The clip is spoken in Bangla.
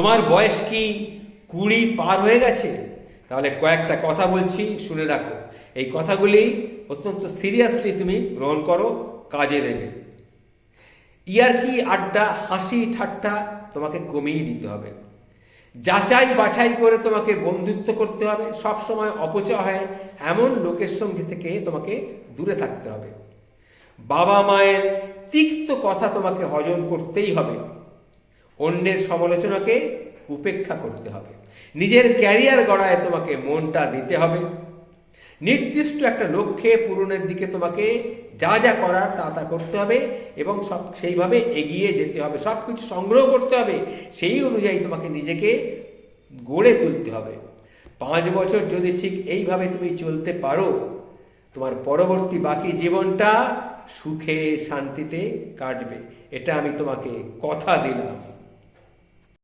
তোমার বয়স কি 20 পার হয়ে গেছে? তাহলে কয়েকটা কথা বলছি, শুনে রাখো। এই কথাগুলি অত্যন্ত সিরিয়াসলি তুমি গ্রহণ করো, কাজে দেবে। ইয়ার্কি, আড্ডা, হাসি ঠাট্টা তোমাকে কমিয়ে দিতে হবে। যাচাই বাছাই করে তোমাকে বন্ধুত্ব করতে হবে। সবসময় অপচয় হয় এমন লোকের সঙ্গে থেকে তোমাকে দূরে থাকতে হবে। বাবা মায়ের তিক্ত কথা তোমাকে হজম করতেই হবে। অন্যের সমালোচনাকে উপেক্ষা করতে হবে। নিজের ক্যারিয়ার গড়ায় তোমাকে মনটা দিতে হবে। নির্দিষ্ট একটা লক্ষ্যে পূরণের দিকে তোমাকে যা যা করার তা করতে হবে এবং সেইভাবে এগিয়ে যেতে হবে। সব কিছু সংগ্রহ করতে হবে, সেই অনুযায়ী তোমাকে নিজেকে গড়ে তুলতে হবে। 5 বছর যদি ঠিক এইভাবে তুমি চলতে পারো, তোমার পরবর্তী বাকি জীবনটা সুখে শান্তিতে কাটবে। এটা আমি তোমাকে কথা দিলাম।